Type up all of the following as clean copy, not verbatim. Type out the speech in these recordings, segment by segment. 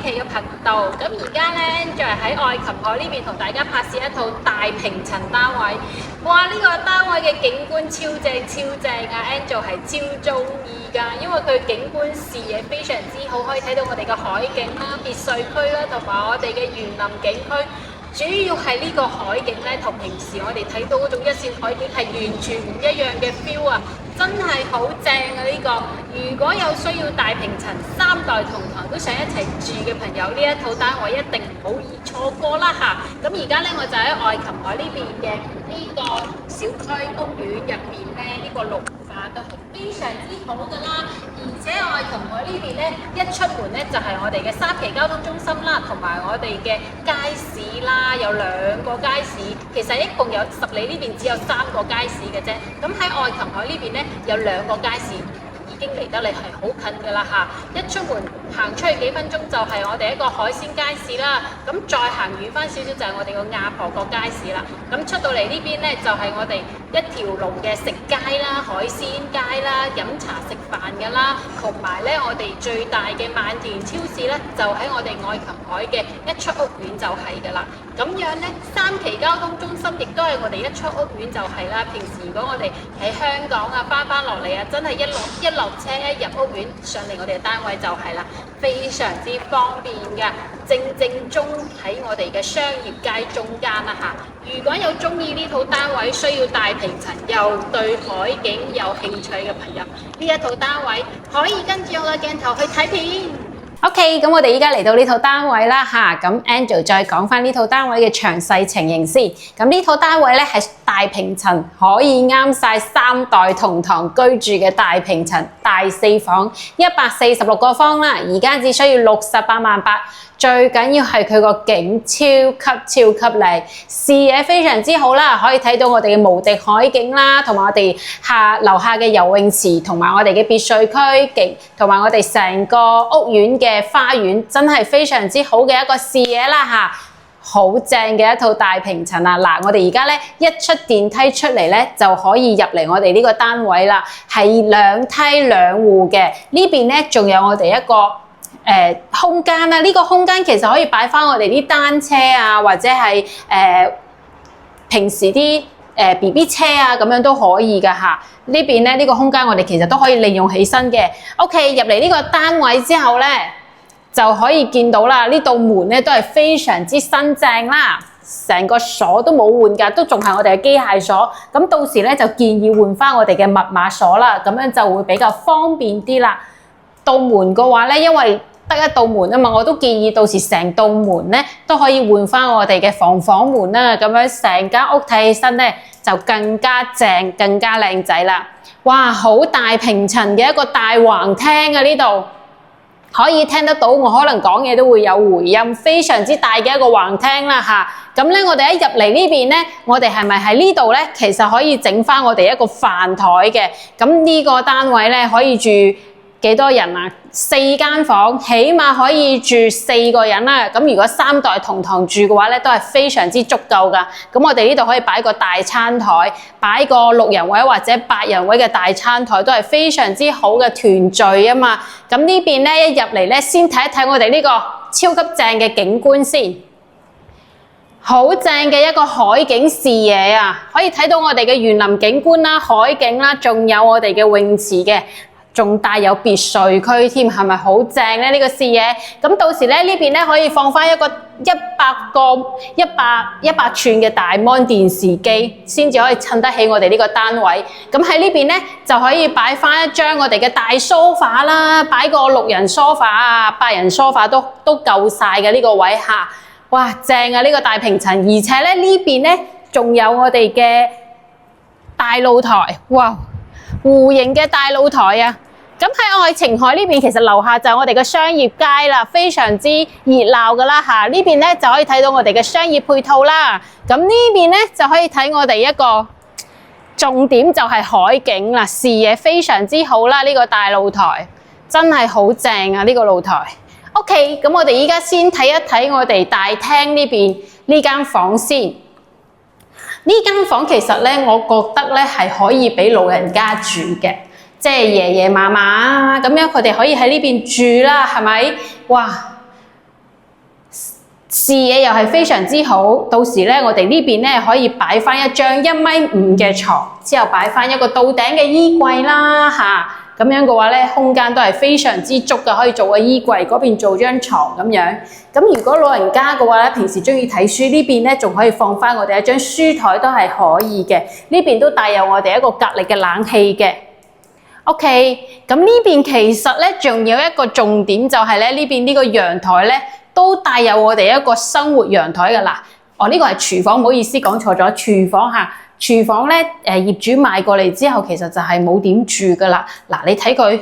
期嘅頻道。咁而家咧就係喺愛琴海呢邊同大家拍攝一套大平層單位。哇！呢個單位嘅景觀超正啊 ，Angel 係超中意㗎，因為佢景觀視野非常之好，可以睇到我哋嘅海景啦、別墅區啦，同埋我哋嘅園林景區。主要係呢個海景咧，同平時我哋睇到嗰種一線海景係完全唔一樣嘅 feel 啊！真係好正啊呢個！如果有需要大平層三代同堂都想一齊住嘅朋友，呢一套單位一定唔好易錯過啦嚇！咁而家咧我就喺愛琴海呢邊嘅呢個小區屋苑入邊咧，呢個綠化都係非常之好噶啦，而且愛琴海呢邊咧一出門咧就係我哋嘅三期交通中心啦，同埋我哋嘅街市啦，有2個街市，其實一共有10里呢邊只有3個街市嘅啫。咁喺愛琴海呢邊咧有2個街市。已經離得你係好近㗎啦嚇！一出門行出去幾分鐘就係我哋一個海鮮街市啦。咁再行遠翻少少就係我哋個亞婆角街市啦。咁出到嚟呢邊呢，就係我哋一條龍嘅食街啦、海鮮街啦、飲茶食飯㗎啦，同埋呢我哋最大嘅萬田超市呢，就喺我哋愛琴海嘅一出屋苑就係㗎啦。咁樣呢，3期交通中心亦都係我哋一出屋苑就係啦。平時如果我哋喺香港啊翻落嚟啊，真係一落車一入屋苑上嚟，我哋嘅單位就係啦，非常之方便㗎，正中喺我哋嘅商業街中間啦嚇。如果有中意呢套單位，需要大平層又對海景有興趣嘅朋友，呢一套單位可以跟住我嘅鏡頭去睇片。OK， 咁我哋依家嚟到呢套單位啦嚇，咁 Angel 再講翻呢套單位嘅詳細情形先。咁呢套單位咧係大平層，可以啱晒3代同堂居住嘅大平層，大4房，146個方啦。而家只需要68萬8，最緊要係佢個景超級靚，視野非常之好啦，可以睇到我哋嘅無敵海景啦，同埋我哋樓下嘅游泳池，同埋我哋嘅別墅區景，同埋我哋成個屋苑嘅花園，真係非常之好嘅一個視野啦嚇，好正嘅一套大平層啊！嗱，我哋而家咧一出電梯出嚟咧，就可以入嚟我哋呢個單位啦，係2梯2戶嘅。呢邊咧仲有我哋一個空間啦，呢個空間其實可以擺翻我哋啲單車啊，或者係平時啲BB 車啊，咁樣都可以噶嚇。呢邊咧呢個空間我哋其實都可以利用起身嘅。OK， 入嚟呢個單位之後咧，就可以見到啦，呢道門咧都係非常之新淨啦，成個鎖都冇換㗎，都仲係我哋嘅機械鎖。咁到時咧就建議換翻我哋嘅密碼鎖啦，咁樣就會比較方便啲啦。道門嘅話咧，因為得一道門啊嘛，我都建議到時成道門咧都可以換翻我哋嘅房門啦，咁樣成間屋睇起身咧就更加正、更加靚仔啦。哇，好大平層嘅一個大橫廳啊！呢度可以聽得到我可能講嘢都會有回音，非常之大嘅一個橫廳啦嚇。咁咧，我哋一入嚟呢邊咧，我哋係咪喺呢度咧？其實可以整翻我哋一個飯台嘅。咁呢個單位咧可以住幾多人啊？4間房，起碼可以住4個人啦。咁如果3代同堂住嘅話咧，都係非常之足夠噶。咁我哋呢度可以擺個大餐台，擺個6人位或者8人位嘅大餐台，都係非常之好嘅團聚啊嘛。咁呢邊咧一入嚟咧，先睇一睇我哋呢個超級正嘅景觀先。好正嘅一個海景視野啊，可以睇到我哋嘅園林景觀啦、海景啦，仲有我哋嘅泳池嘅。仲帶有別墅區添，係咪好正咧？呢個視野咁到時咧呢邊咧可以放翻一個100寸嘅大 mon 電視機，先至可以襯得起我哋呢個單位。咁喺呢邊咧就可以擺翻一張我哋嘅大梳化啦，擺個6人梳化啊、8人梳化都夠晒嘅呢個位下。哇，正啊！呢個大平層，而且咧呢邊咧仲有我哋嘅大露台，哇，弧形嘅大露台啊！咁喺愛琴海呢邊，其實樓下就係我哋嘅商業街啦，非常之熱鬧噶啦嚇。呢邊咧就可以睇到我哋嘅商業配套啦。咁呢邊咧就可以睇我哋一個重點就係海景啦，視野非常之好啦。呢個大露台真係好正啊！呢個露台。OK， 咁我哋依家先睇一睇我哋大廳呢邊呢間房先。呢間房其實咧，我覺得咧係可以俾老人家住嘅。即係爺爺嫲嫲啊，咁樣佢哋可以喺呢邊住啦，係咪？哇！視野又係非常之好。到時咧，我哋呢邊咧可以擺翻一張1.5米嘅床，之後擺翻一個到頂嘅衣櫃啦嚇。咁樣嘅話咧，空間都係非常之足嘅，可以做個衣櫃，嗰邊做張床咁樣。咁如果老人家嘅話咧，平時中意睇書，呢邊咧仲可以放翻我哋一張書台都係可以嘅。呢邊都帶有我哋一個隔離嘅冷氣嘅。OK， 咁呢邊其實咧仲有一個重點就係咧，呢邊呢個陽台咧都帶有我哋一個生活陽台㗎啦。呢個係廚房，唔好意思講錯咗，廚房嚇。廚房咧，業主買過嚟之後，其實就係冇點住噶啦。嗱，你睇佢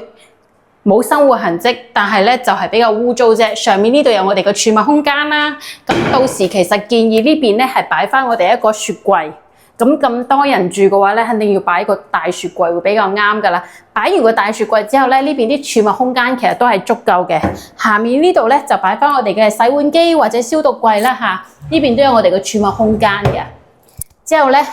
冇生活痕跡，但係咧就係比較污糟啫。上面呢度有我哋嘅儲物空間啦。咁到時其實建議呢邊咧係擺翻我哋一個雪櫃。咁多人住嘅話咧，肯定要擺個大雪櫃會比較啱噶啦。擺完個大雪櫃之後咧，呢邊啲儲物空間其實都係足夠嘅。下面呢度咧就擺翻我哋嘅洗碗機或者消毒櫃啦嚇。呢邊都有我哋嘅儲物空間嘅。之後咧，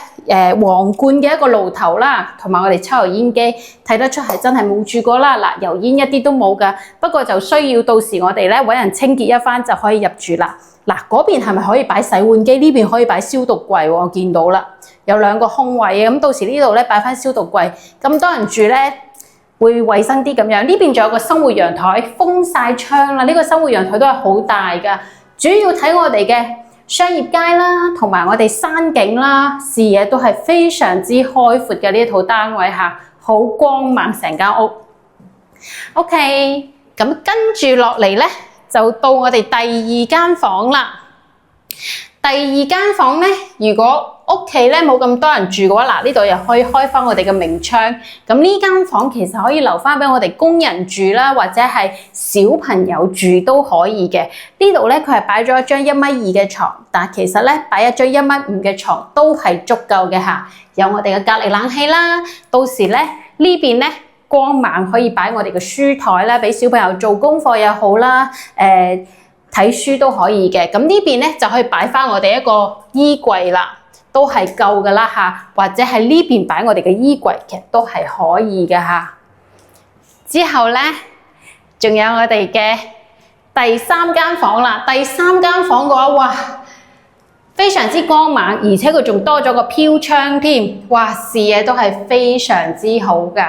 皇冠嘅一個爐頭啦，同埋我哋抽油煙機，睇得出係真係冇住過啦。嗱，油煙一啲都冇噶，不過就需要到時我哋咧揾人清潔一番就可以入住啦。嗱，嗰邊係咪可以擺洗碗機？呢邊可以擺消毒櫃喎，我見到啦，有2個空位嘅。咁到時呢度咧擺翻消毒櫃，咁多人住咧會衞生啲咁樣。呢邊仲有個生活陽台，封晒窗啦。呢個生活陽台都係好大噶，主要睇我哋嘅商業街啦，同埋我哋山景啦，視野都係非常之開闊嘅呢一套單位嚇，好光猛成間屋。OK， 咁跟住落嚟咧，就到我哋第2間房啦。第2間房咧，如果屋企咧冇咁多人住嘅話，嗱，呢度又可以開翻我哋嘅明窗。咁呢間房其實可以留翻俾我哋工人住啦，或者係小朋友住都可以嘅。呢度咧佢係擺咗一張1.2米嘅床，但其實咧擺一張1.5米嘅床都係足夠嘅嚇。有我哋嘅隔離冷氣啦，到時咧呢邊咧光猛可以擺我哋嘅書台啦，俾小朋友做功課又好啦，睇書都可以嘅。咁呢邊咧就可以擺翻我哋一個衣櫃啦。都係夠噶啦嚇，或者係呢邊擺我哋嘅衣櫃，其實都係可以嘅嚇。之後咧，仲有我哋嘅第3間房啦。第3間房嘅話，哇，非常之光猛，而且佢仲多咗個飄窗添，哇，視野都係非常之好噶。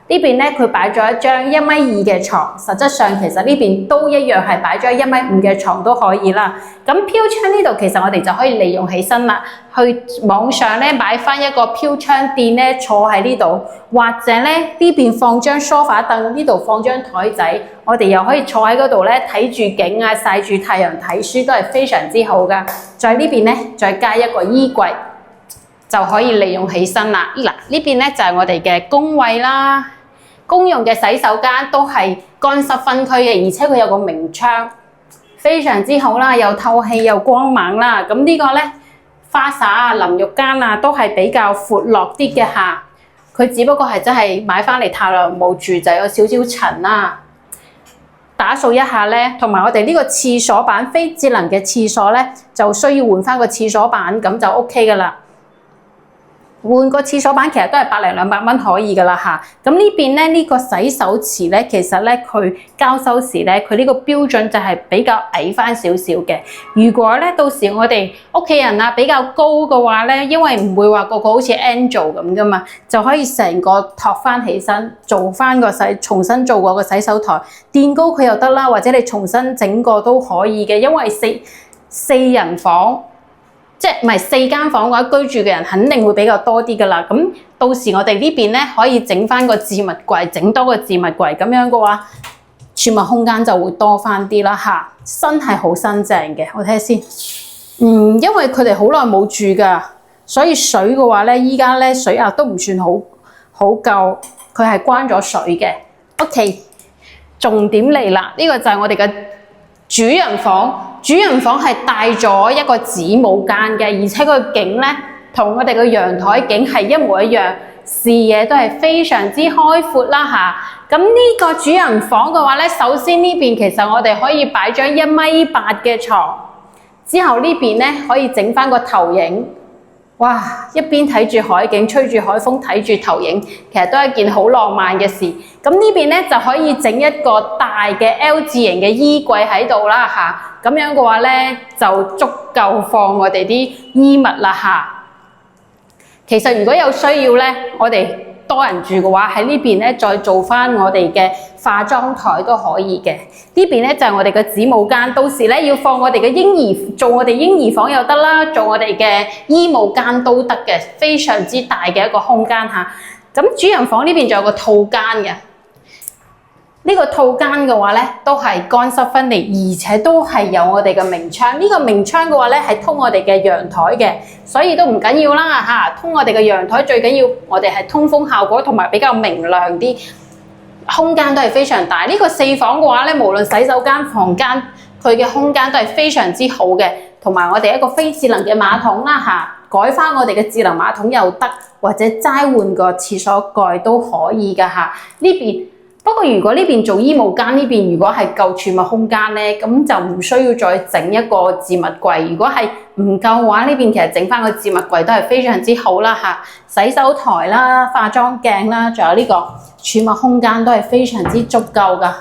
呢邊咧佢擺咗一張1.2米嘅床，實質上其實呢邊都一樣係擺咗1.5米嘅床都可以啦。咁飄窗呢度其實我哋就可以利用起身啦，去網上咧買翻一個飄窗墊咧坐喺呢度，或者咧呢邊放張梳化凳，呢度放張台仔，我哋又可以坐喺嗰度咧睇住景啊，曬住太陽睇書都係非常之好噶。在呢邊咧再加一個衣櫃，就可以利用起身啦。嗱，呢邊咧就係我哋嘅工位啦。公用嘅洗手間都係乾濕分區嘅，而且佢有個明窗，非常之好啦，又透氣又光猛啦。咁呢個咧花灑啊、淋浴間啊都係比較闊落啲嘅嚇。佢只不過係真係買翻嚟太耐冇住，就有少少塵啦。打掃一下咧，同埋我哋呢個廁所板非智能嘅廁所咧，就需要換翻個廁所板，咁就 OK 噶啦。換個廁所板其實都係100零200蚊可以噶啦嚇。咁呢邊咧呢個洗手池咧，其實咧佢交收時咧，佢呢個標準就係比較矮翻少少嘅。如果咧到時我哋屋企人啊比較高嘅話咧，因為唔會話個好似 Angel 咁噶嘛，就可以成個托翻起身，做翻個重新做過個洗手台，墊高佢又得啦，或者你重新整個都可以嘅。因為四人房。即係唔係4間房嘅話，居住嘅人肯定會比較多啲噶啦。咁到時我哋呢邊咧可以整翻個置物櫃，整多個置物櫃，咁樣嘅話，儲物空間就會多翻啲啦嚇。新係好新淨嘅，我睇下先。因為佢哋好耐冇住噶，所以水嘅話咧，依家咧水壓都唔算好夠，佢係關咗水嘅。OK， 重點嚟啦，呢個就係我哋嘅主人房。主人房係帶咗一個子母間嘅，而且個景咧同我哋嘅陽台景係一模一樣，視野都係非常之開闊啦嚇。咁呢個主人房嘅話咧，首先呢邊其實我哋可以擺張1.8米嘅床，之後呢邊咧可以整翻個投影。哇！一邊睇住海景，吹住海風，睇住投影，其實都係一件好浪漫嘅事。咁呢邊咧就可以整一個大嘅 L 字形嘅衣櫃喺度啦嚇。咁樣嘅話咧就足夠放我哋啲衣物啦嚇。其實如果有需要咧，我哋多人住嘅話，喺呢邊咧再做翻我哋嘅化妝台都可以嘅。呢邊咧就係我哋嘅子母間，到時咧要放我哋嘅嬰兒，做我哋嬰兒房又得啦，做我哋嘅衣帽間都得嘅，非常之大嘅一個空間嚇。咁主人房呢邊仲有個套間嘅。呢個套間嘅話咧，都係乾濕分離，而且都係有我哋嘅明窗。呢個明窗嘅話咧，係通我哋嘅陽台嘅，所以都唔緊要啦嚇。通我哋嘅陽台最緊要，我哋係通風效果同埋比較明亮啲，空間都係非常大。呢個四房嘅話咧，無論洗手間、房間，佢嘅空間都係非常之好嘅，同埋我哋一個非智能嘅馬桶啦嚇，改翻我哋嘅智能馬桶又得，或者齋換個廁所蓋都可以㗎嚇。呢邊。不過如果呢邊做衣帽間，呢邊如果係夠儲物空間咧，咁就唔需要再整一個置物櫃。如果係唔夠嘅話，呢邊其實整翻個置物櫃都係非常之好啦嚇。洗手台啦、化妝鏡啦，仲有呢個儲物空間都係非常之足夠噶。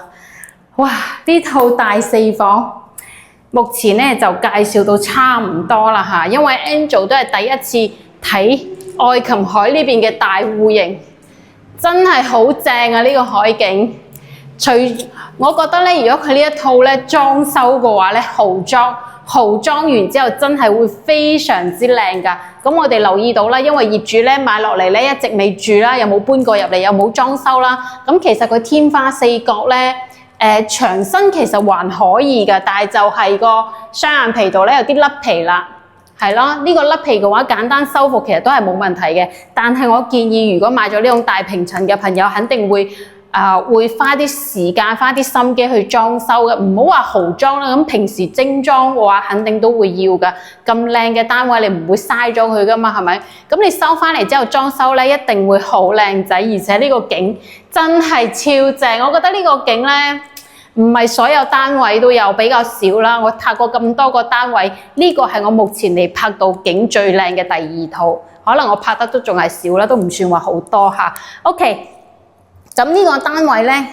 哇！呢套大四房，目前咧就介紹到差唔多啦嚇，因為 Angel 都係第一次睇愛琴海呢邊嘅大戶型。真係好正啊！呢個海景，我覺得咧，如果佢呢一套咧裝修嘅話咧，豪裝完之後真係會非常之靚㗎。咁我哋留意到啦，因為業主咧買落嚟咧一直未住啦，又冇搬過入嚟，又冇裝修啦。咁其實佢天花四角咧，牆身其實還可以㗎，但係就係個雙眼皮度咧有啲甩皮啦。係咯，呢個甩皮嘅話簡單修復其實都係冇問題嘅，但係我建議如果買咗呢種大平層嘅朋友，肯定會花啲時間、花啲心機去裝修嘅，唔好話豪裝啦。咁平時精裝嘅話，肯定都會要㗎。咁靚嘅單位你唔會嘥咗佢㗎嘛，係咪？咁你收翻嚟之後裝修咧，一定會好靚仔，而且呢個景真係超正。我覺得呢個景咧，唔係所有單位都有，比較少啦。我拍過咁多個單位，呢個係我目前嚟拍到景最靚嘅第二套，可能我拍得都仲係少啦，都唔算話好多嚇。OK， 咁呢個單位咧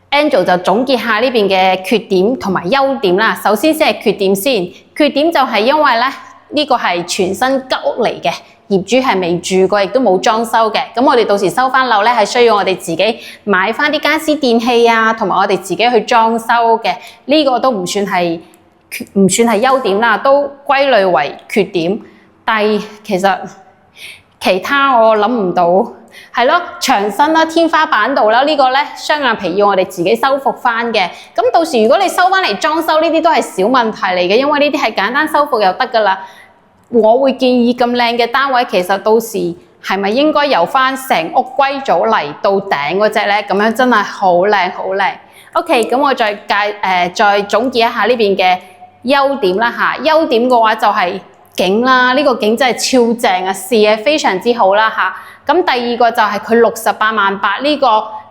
，Angel 就總結下呢邊嘅缺點同埋優點啦。首先先係缺點先，缺點就係因為咧呢個係全新吉屋嚟嘅。業主係未住過，亦都冇裝修嘅。咁我哋到時收翻樓咧，係需要我哋自己買翻啲家私電器啊，同埋我哋自己去裝修嘅。呢個都唔算係優點啦，都歸類為缺點。但係其實其他我諗唔到，係咯，牆身啦、天花板度啦，呢個咧雙眼皮要我哋自己修復翻嘅。咁到時如果你收翻嚟裝修，呢啲都係小問題嚟嘅，因為呢啲係簡單修復又得噶啦。我會建議咁靚嘅單位，其實到時係咪應該由翻成屋歸組嚟到頂嗰隻咧？咁樣真係好靚好靚。OK， 咁我再總結一下呢邊嘅優點啦嚇。優點嘅話就係景啦，呢個景真係超正啊，視野非常之好啦嚇。咁第二個就係佢68.8呢個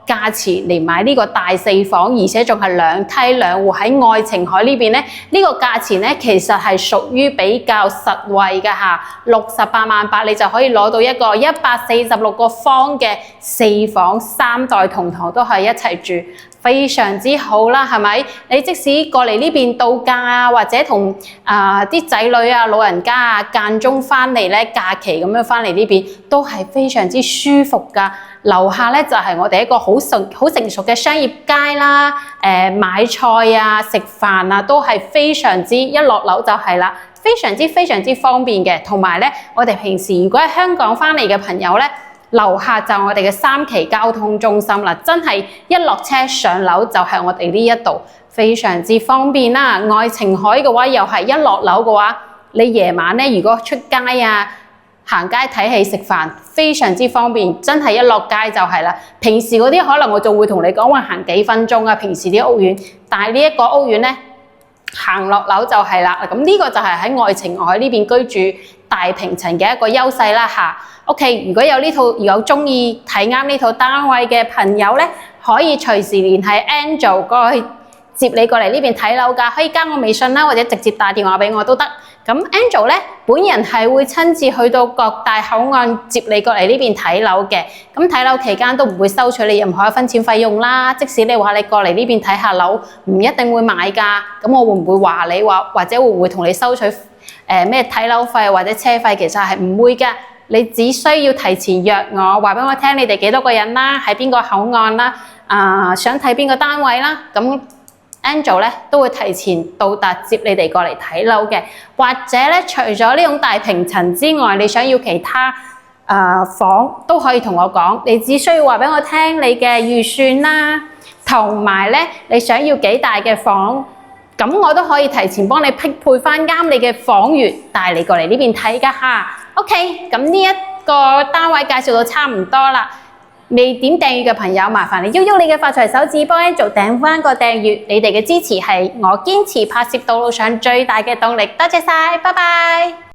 價錢嚟買呢個大四房，而且仲係兩梯兩戶喺愛晴海呢邊咧，呢個價錢咧其實係屬於比較實惠嘅嚇，68.8你就可以攞到一個146個方嘅四房，3代同堂都係一齊住，非常之好啦，係咪？你即使過嚟呢邊度假啊，或者同啲仔女啊、老人家啊間中翻嚟咧，假期咁樣翻嚟呢邊，都係非常之舒服噶。樓下咧就係我哋一個好成熟嘅商業街啦，買菜啊、食飯啊都係非常之一落樓就係啦，非常之方便嘅。同埋咧，我哋平時如果喺香港翻嚟嘅朋友咧，樓下就我哋嘅3期交通中心啦，真係一落車上樓就係我哋呢一度，非常之方便啦。愛晴海嘅話又係一落樓嘅話，你夜晚咧如果出街啊、行街睇戲食飯，非常之方便，真係一落街就係啦。平時嗰啲可能我仲會同你講話行幾分鐘啊，平時啲屋苑，但係呢一個屋苑咧行落樓就係啦。咁呢個就係喺愛晴海呢邊居住大平層嘅一個優勢啦嚇。OK， 如果有中意睇啱呢套單位嘅朋友咧，可以隨時聯繫 Angel 過去接你過嚟呢邊睇樓㗎，可以加我微信啦，或者直接打電話俾我都得。咁 Angel 咧，本人係會親自去到各大口岸接你過嚟呢邊睇樓嘅。咁睇樓期間都唔會收取你任何一分錢費用啦。即使你話你過嚟呢邊睇下樓，唔一定會買㗎。咁我會唔會話你話，或者會唔會同你收取咩睇樓費或者車費？其實係唔會㗎。你只需要提前約我，話俾我聽你哋幾多個人啦，喺邊個口岸啦，想睇邊個單位啦，咁 Angel 咧都會提前到達接你哋過嚟睇樓嘅。或者咧，除咗呢種大平層之外，你想要其他房都可以同我講，你只需要話俾我聽你嘅預算啦，同埋咧你想要幾大嘅房，咁我都可以提前幫你匹配翻啱你嘅房源，帶你過嚟呢邊睇㗎嚇。OK， 咁呢一個單位介紹到差唔多啦。未點訂閱嘅朋友，麻煩你喐喐你嘅發財手指，幫 Angel 訂翻個訂閱。你哋嘅支持係我堅持拍攝道路上最大嘅動力。多謝晒，拜拜。